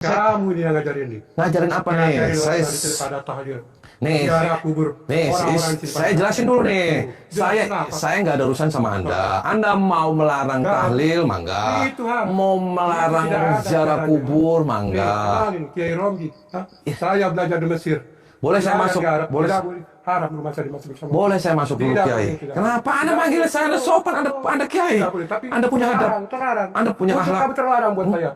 Kamu ini yang ngajarin nih. Ngajarin apa nih? Ngajarin daripada tahlil. Nih, Ziarah kubur. nih, Orang-orang sini saya pada- jelasin dulu nih. Jelasin apa? Saya nggak ada urusan sama Anda. Anda mau melarang Nggak. tahlil, mangga. Itu, ha. Mau melarang Tidak ada ziarah caranya. kubur, Nih, mangga. kenalin, Kiai Romli. Hah? Saya belajar di Mesir. Boleh saya Tidak ada masuk? di Arab. Boleh. Tidak boleh. Haram rumah saya dimasuk sama. Boleh saya masuk dulu, Tidak Kiai? boleh, tidak. Kenapa Anda Tidak manggil boleh. saya? Anda sopan, Anda Kiai. Tidak boleh, tapi Anda punya adab. terlarang. Anda punya Untuk akhlak. kamu terlarang buat saya.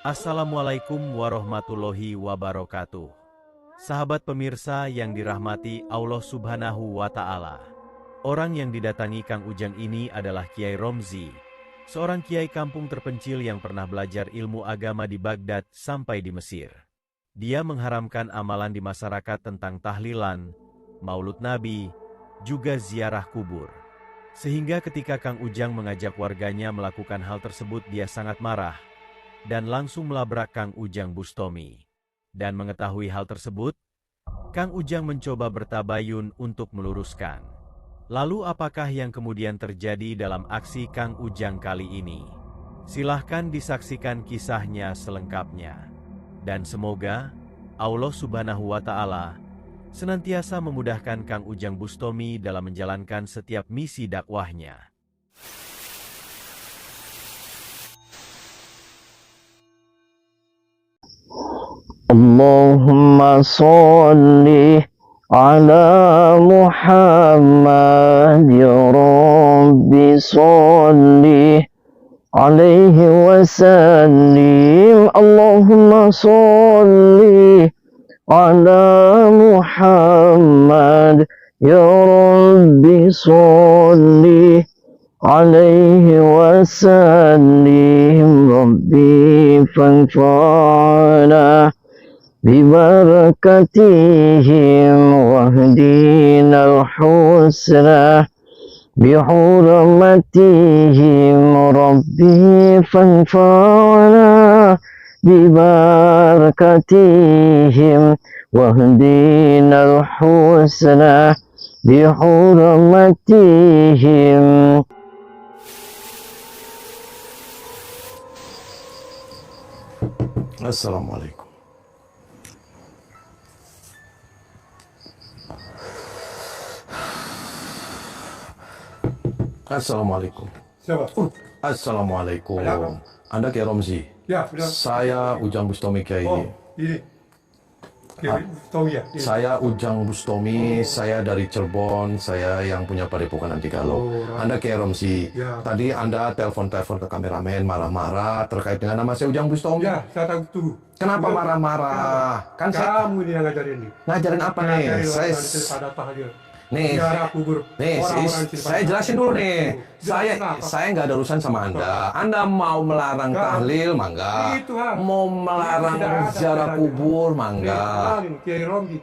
Assalamualaikum warahmatullahi wabarakatuh. Sahabat pemirsa yang dirahmati Allah Subhanahu wa Ta'ala. Orang yang didatangi Kang Ujang ini adalah Kiai Romzi, seorang kiai kampung terpencil yang pernah belajar ilmu agama di Baghdad sampai di Mesir. Dia mengharamkan amalan di masyarakat tentang tahlilan, maulud Nabi, juga ziarah kubur. Sehingga ketika Kang Ujang mengajak warganya melakukan hal tersebut, dia sangat marah dan langsung melabrak Kang Ujang Bustomi. Dan mengetahui hal tersebut, Kang Ujang mencoba bertabayun untuk meluruskan. Lalu apakah yang kemudian terjadi dalam aksi Kang Ujang kali ini? Silahkan disaksikan kisahnya selengkapnya. Dan semoga Allah Subhanahu wa Ta'ala senantiasa memudahkan Kang Ujang Bustomi dalam menjalankan setiap misi dakwahnya. اللهم صل على محمد يا رب صل عليه وسلم اللهم صل على محمد يا رب صل عليه وسلم ربي فانفعنا ببركتهم واهدنا الحسنى بحرمتهم ربي فانفعنا ببركتهم واهدنا الحسنى بحرمتهم. Assalamualaikum. Assalamualaikum. Siapa? Assalamualaikum. Ada apa? Anda Kiai Romzi. Ya, benar. Saya Ujang Bustomi Kiai. Oh, ini. Kiai Tommy ya? Ini. Saya Ujang Bustomi, saya dari Cirebon, saya yang punya padepokan anti galau. Oh, Anda Kiai Romzi. Ya. Tadi Anda telepon-telepon ke kameramen marah-marah terkait dengan nama saya Ujang Bustomi. Ya, saya tahu tunggu. Kenapa Udah. marah-marah? Kan saya Kamu ini yang ngajarin nih. ngajarin apa nih? Ngajarin Saya orang daripada tahlil. nih, Ziarah kubur. nih, Orang-orang sini saya pada- jelasin dulu nih. Jelasin apa? Saya nggak ada urusan sama Anda. Anda mau melarang Nggak. tahlil, mangga. Itu, ha. Mau melarang Tidak ada ziarah caranya. kubur, Nih, mangga. kenalin, Kiai Romli.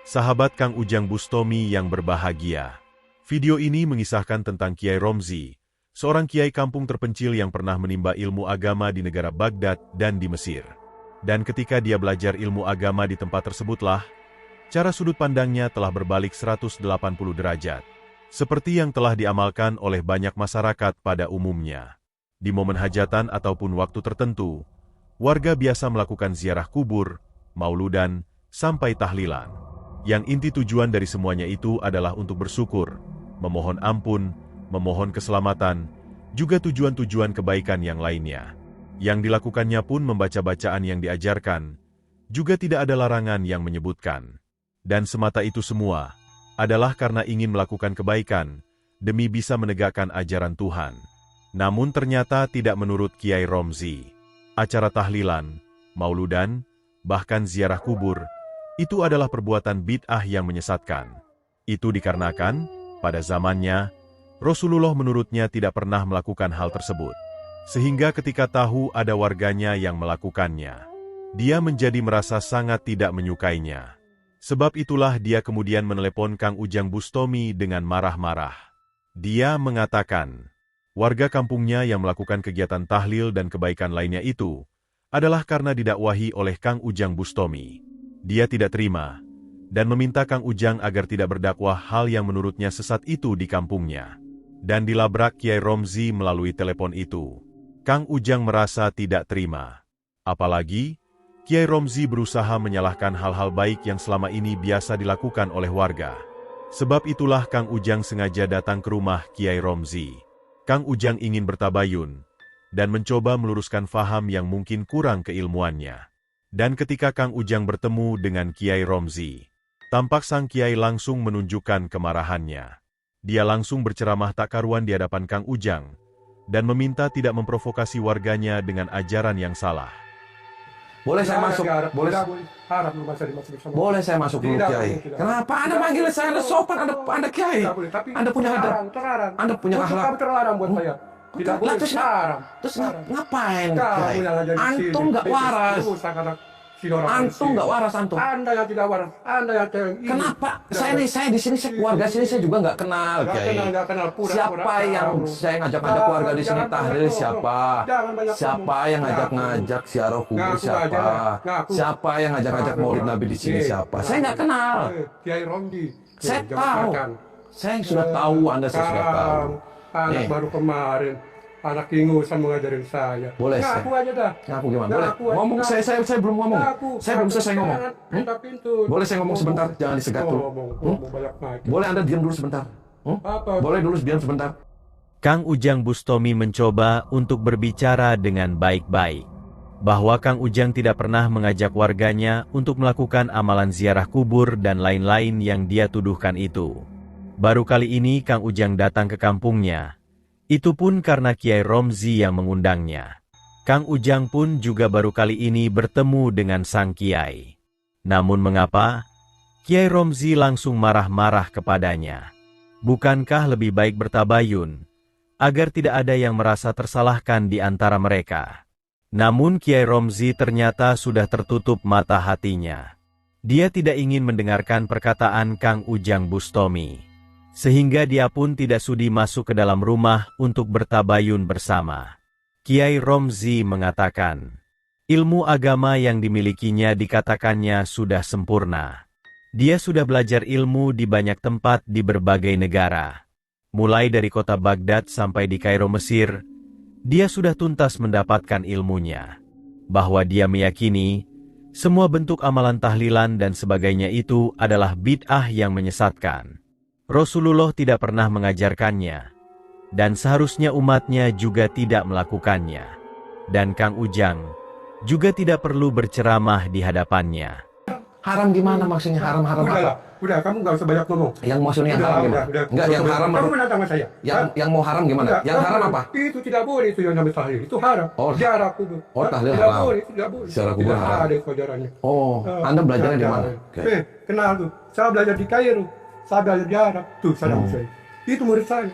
Sahabat Kang Ujang Bustomi yang berbahagia. Video ini mengisahkan tentang Kiai Romzi, seorang kiai kampung terpencil yang pernah menimba ilmu agama di negara Baghdad dan di Mesir. Dan ketika dia belajar ilmu agama di tempat tersebutlah, cara sudut pandangnya telah berbalik 180 derajat. Seperti yang telah diamalkan oleh banyak masyarakat pada umumnya. Di momen hajatan ataupun waktu tertentu, warga biasa melakukan ziarah kubur, mauludan, sampai tahlilan. Yang inti tujuan dari semuanya itu adalah untuk bersyukur, memohon ampun, memohon keselamatan, juga tujuan-tujuan kebaikan yang lainnya. Yang dilakukannya pun membaca bacaan yang diajarkan, juga tidak ada larangan yang menyebutkan. Dan semata itu semua adalah karena ingin melakukan kebaikan, demi bisa menegakkan ajaran Tuhan. Namun ternyata tidak menurut Kiai Romzi. Acara tahlilan, mauludan, bahkan ziarah kubur, itu adalah perbuatan bid'ah yang menyesatkan. Itu dikarenakan, pada zamannya, Rasulullah menurutnya tidak pernah melakukan hal tersebut. Sehingga ketika tahu ada warganya yang melakukannya, dia menjadi merasa sangat tidak menyukainya. Sebab itulah dia kemudian menelepon Kang Ujang Bustomi dengan marah-marah. Dia mengatakan, warga kampungnya yang melakukan kegiatan tahlil dan kebaikan lainnya itu adalah karena didakwahi oleh Kang Ujang Bustomi. Dia tidak terima dan meminta Kang Ujang agar tidak berdakwah hal yang menurutnya sesat itu di kampungnya. Dan dilabrak Kiai Romzi melalui telepon itu. Kang Ujang merasa tidak terima. Apalagi, Kiai Romzi berusaha menyalahkan hal-hal baik yang selama ini biasa dilakukan oleh warga. Sebab itulah Kang Ujang sengaja datang ke rumah Kiai Romzi. Kang Ujang ingin bertabayun dan mencoba meluruskan faham yang mungkin kurang keilmuannya. Dan ketika Kang Ujang bertemu dengan Kiai Romzi, tampak sang Kiai langsung menunjukkan kemarahannya. Dia langsung berceramah tak karuan di hadapan Kang Ujang dan meminta tidak memprovokasi warganya dengan ajaran yang salah. Boleh saya masuk? Boleh. Haram lu masa dimasukin sama. Boleh saya masuk dulu, Tidak, Kiai? tidak. Kenapa Anda manggil saya? Anda sopan, Anda Kiai. Tidak boleh, tapi Anda punya adab. terlarang. Anda punya Untuk akhlak. kamu terlarang buat saya. Tidak boleh, Terus haram. Terus ngapain, Kamu Kiai? yang ada di sini. Antum nggak waras. Antum nggak waras, antum. Anda yang tidak waras. Anda yang Kenapa? Saya di sini, keluarga sini saya juga nggak kenal, Kiai. Nggak kenal, pura-pura Siapa yang tahu. saya ngajak-ngajak keluarga di sini Jangan tahlil banyak siapa? ngomong. Jangan banyak Siapa ngomong. yang ngajak-ngajak ziarah kubur Ngaku siapa? aja lah. Ngaku. Siapa yang ngajak-ngajak maulid Nabi di sini siapa? Saya nggak kenal. Kiai Romdi. Saya Jangan tahu. makan. Saya sudah tahu, Anda saya sudah tahu. Anak Nih. baru kemarin, anak ingusan mengajarin saya. Boleh, Ngaku aja dah. Ngaku gimana? Boleh. Ngaku aja. Ngomong, saya belum ngomong. Ngaku. Saya belum selesai ngomong. Buka pintu. Boleh saya ngomong sebentar? Jangan disegat dulu. Ngomong banyak lagi. Boleh Anda diam dulu sebentar? Apa? Boleh dulu diam sebentar? Kang Ujang Bustomi mencoba untuk berbicara dengan baik-baik. Bahwa Kang Ujang tidak pernah mengajak warganya untuk melakukan amalan ziarah kubur dan lain-lain yang dia tuduhkan itu. Baru kali ini Kang Ujang datang ke kampungnya. Itu pun karena Kiai Romzi yang mengundangnya. Kang Ujang pun juga baru kali ini bertemu dengan sang Kiai. Namun mengapa? Kiai Romzi langsung marah-marah kepadanya. Bukankah lebih baik bertabayun, agar tidak ada yang merasa tersalahkan di antara mereka? Namun Kiai Romzi ternyata sudah tertutup mata hatinya. Dia tidak ingin mendengarkan perkataan Kang Ujang Bustomi. Sehingga dia pun tidak sudi masuk ke dalam rumah untuk bertabayun bersama. Kiai Romzi mengatakan, ilmu agama yang dimilikinya dikatakannya sudah sempurna. Dia sudah belajar ilmu di banyak tempat di berbagai negara. Mulai dari kota Baghdad sampai di Kairo, Mesir, dia sudah tuntas mendapatkan ilmunya. Bahwa dia meyakini, semua bentuk amalan tahlilan dan sebagainya itu adalah bid'ah yang menyesatkan. Rasulullah tidak pernah mengajarkannya, dan seharusnya umatnya juga tidak melakukannya. Dan Kang Ujang juga tidak perlu berceramah di hadapannya. Haram gimana maksudnya? Haram-haram apa? Udah, kamu nggak usah banyak ngomong. Yang maksudnya yang haram gimana? Enggak, yang haram Kamu apa? menantang sama saya. Yang mau haram gimana? Enggak, Yang kamu- haram apa? Itu tidak boleh, itu yang namanya tahlil. Itu haram. Oh. Ziarah kubur. Oh, tahlil tidak haram. boleh, tidak boleh. Ziarah kubur Tidak haram. ada itu ajarannya. Oh, Anda belajarnya di Jangan. mana? Oke. Kenal tuh. Saya belajar di Kairo. Saya belajar di Arab. Tuh, Saddam Hussein. Itu murid saya.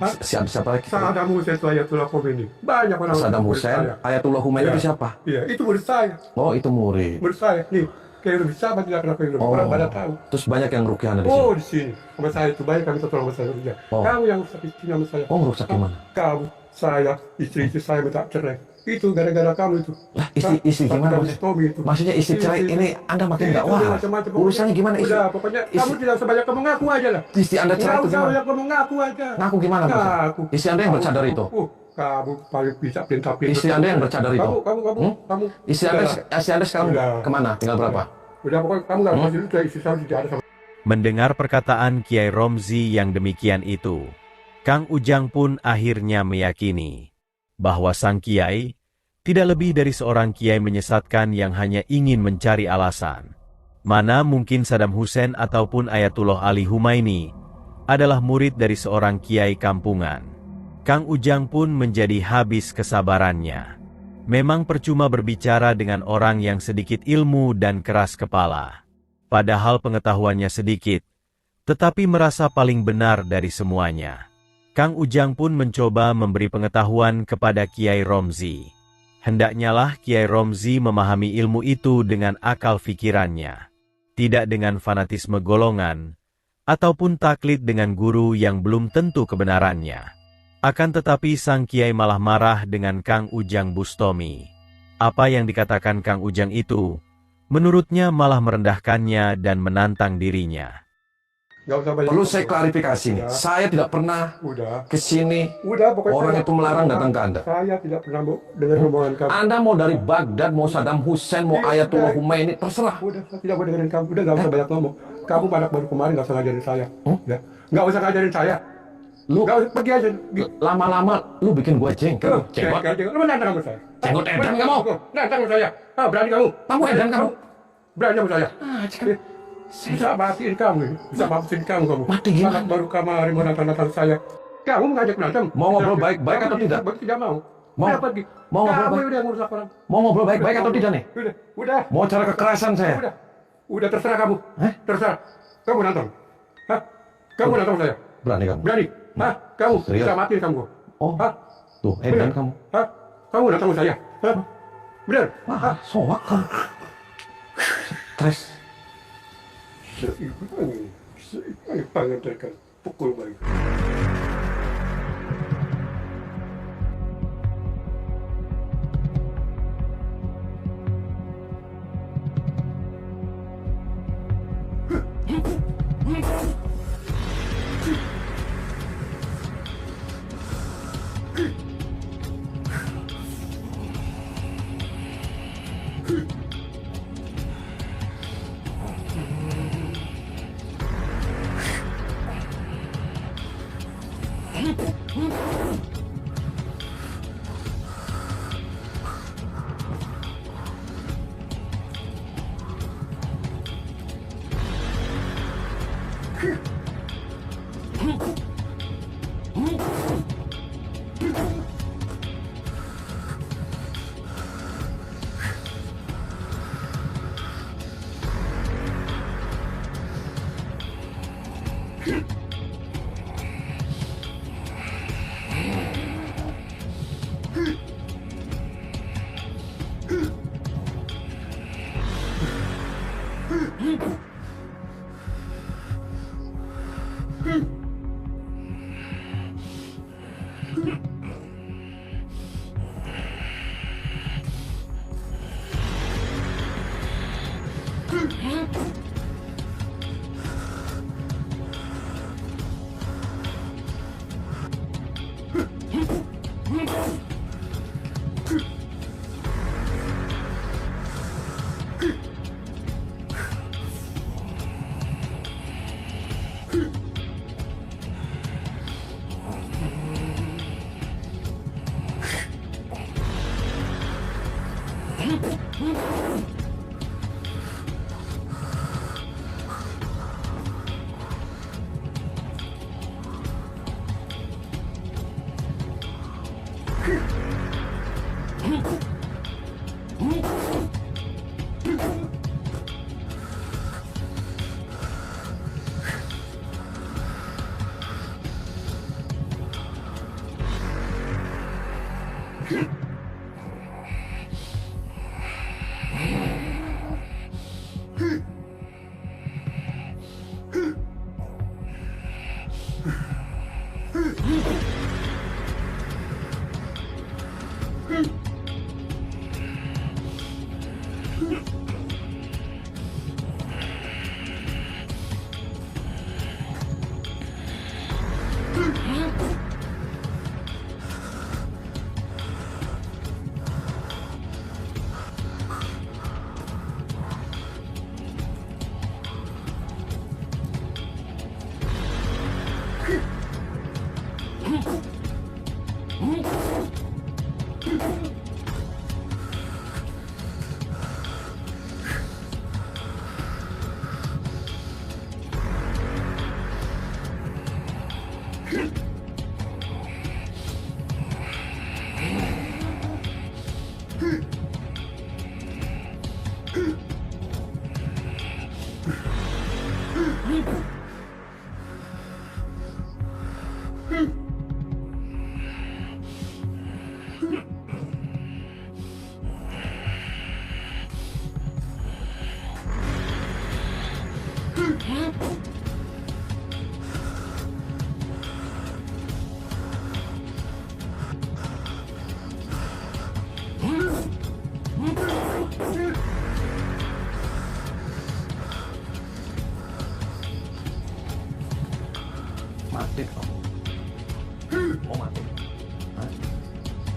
Hah? Siapa lagi? Saddam Hussein itu Ayatullah Khomeini. Banyak orang Saddam murid Hussein, saya. Ayatullah Khomeini itu Iya. siapa? Iya, itu murid saya. Oh, itu murid. Murid saya. Nih, Kairo siapa tidak kenal Kairo? Oh. Orang pada tahu. Terus banyak yang rukyah Anda di sini. Oh, di sini. Sama saya itu banyak kami satu orang saya kerja. Oh. Kamu yang rusak istri sama saya. Oh, rusak gimana? Kamu, saya, istri saya minta cerai. Itu gara-gara kamu itu. Lah, istri gimana maksudnya? Tommy itu. Maksudnya istri cerai ini Anda makin nggak Itu dia wah. macam-macam. Urusannya gimana istri? Udah, pokoknya kamu tidak sebanyak kamu ngaku aja lah. Istri Anda cerai Nggak itu usah gimana? banyak kamu ngaku aja. Ngaku gimana maksudnya? Ngaku. Istri Anda yang bercadar itu? Kamu paling bisa pintar-pintar. Istri Anda yang bercadar itu? Kamu. Istri Anda sekarang Udah. kemana? Tinggal berapa? Udah, pokoknya kamu nggak kasih dulu, istri saya tidak ada sama. Mendengar perkataan Kiai Romzi yang demikian itu, Kang Ujang pun akhirnya meyakini bahwa sang Kiai tidak lebih dari seorang Kiai menyesatkan yang hanya ingin mencari alasan. Mana mungkin Saddam Hussein ataupun Ayatullah Ali Khomeini adalah murid dari seorang Kiai kampungan. Kang Ujang pun menjadi habis kesabarannya. Memang percuma berbicara dengan orang yang sedikit ilmu dan keras kepala. Padahal pengetahuannya sedikit, tetapi merasa paling benar dari semuanya. Kang Ujang pun mencoba memberi pengetahuan kepada Kiai Romzi. Hendaknyalah Kiai Romzi memahami ilmu itu dengan akal fikirannya, tidak dengan fanatisme golongan, ataupun taklid dengan guru yang belum tentu kebenarannya. Akan tetapi sang kiai malah marah dengan Kang Ujang Bustomi. Apa yang dikatakan Kang Ujang itu, menurutnya malah merendahkannya dan menantang dirinya. Nggak usah banyak Perlu ngomong. saya klarifikasi nih. Udah. Saya tidak pernah Udah. ke sini. Udah, pokoknya Orang saya- itu melarang datang ke Anda. Saya tidak pernah mau dengar omongan kamu. Anda mau dari Baghdad, mau Saddam Hussein, mau Ayatullah Khomeini, terserah. Udah, saya tidak mau dengerin kamu. Udah, nggak usah banyak ngomong. Kamu anak baru kemarin, nggak usah ngajarin saya. Ya, nggak usah ngajarin saya. Lu Nggak usah, pergi aja. lama-lama lu bikin gua jengkel. Jenggot. Lu menantang sama saya. Jenggot edan kamu. Nantang sama saya. Ah, berani kamu. Kamu edan kamu. Berani sama saya. Ah, Bisa matiin kamu. Bisa matiin kamu. Mati gimana? Anak baru kemarin mau nantang saya. Kamu mengajak berantem. Mau ngobrol baik-baik atau tidak? Tidak mau. Mau- Udah pergi. mau ngobrol Kamu baik- udah ngurus orang. Mau ngobrol baik-baik atau tidak nih? Udah. Mau cara kekerasan saya? Udah terserah kamu. Hah? Terserah. Kamu nantang. Hah? Kamu nantang saya. Berani kamu? Berani. Hah? Kamu Serius? bisa matiin kamu. Oh. Hah? Tuh, edan kamu. Hah? Kamu nantang saya. Hah? Bener? Wah, soak kamu. Stres. Pangan terkan. Pukul baik.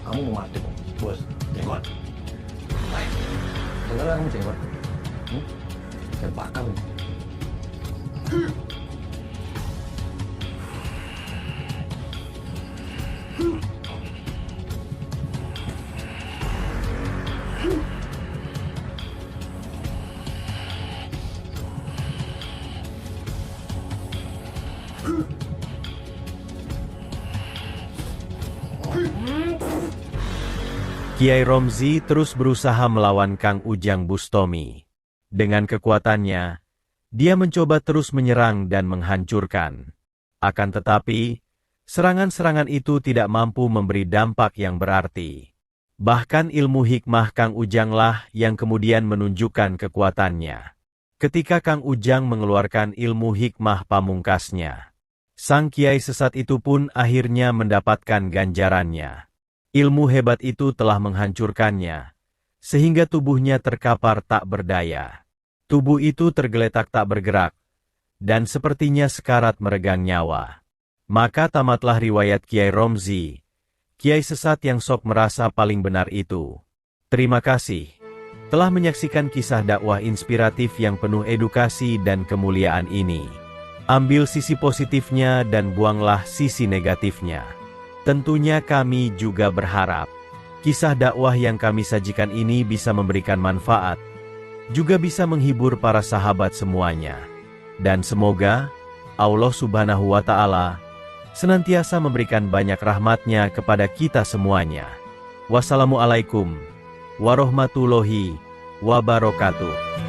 Kamu mau mati kok, bos. Jenggot. Baik. Beneran kamu jenggot? Saya bakar nih. Kiai Romzi terus berusaha melawan Kang Ujang Bustomi. Dengan kekuatannya, dia mencoba terus menyerang dan menghancurkan. Akan tetapi, serangan-serangan itu tidak mampu memberi dampak yang berarti. Bahkan ilmu hikmah Kang Ujanglah yang kemudian menunjukkan kekuatannya. Ketika Kang Ujang mengeluarkan ilmu hikmah pamungkasnya, sang kiai sesat itu pun akhirnya mendapatkan ganjarannya. Ilmu hebat itu telah menghancurkannya, sehingga tubuhnya terkapar tak berdaya. Tubuh itu tergeletak tak bergerak, dan sepertinya sekarat meregang nyawa. Maka tamatlah riwayat Kiai Romzi, kiai sesat yang sok merasa paling benar itu. Terima kasih telah menyaksikan kisah dakwah inspiratif yang penuh edukasi dan kemuliaan ini. Ambil sisi positifnya dan buanglah sisi negatifnya. Tentunya kami juga berharap kisah dakwah yang kami sajikan ini bisa memberikan manfaat, juga bisa menghibur para sahabat semuanya. Dan semoga Allah Subhanahu wa Ta'ala senantiasa memberikan banyak rahmatnya kepada kita semuanya. Wassalamualaikum warahmatullahi wabarakatuh.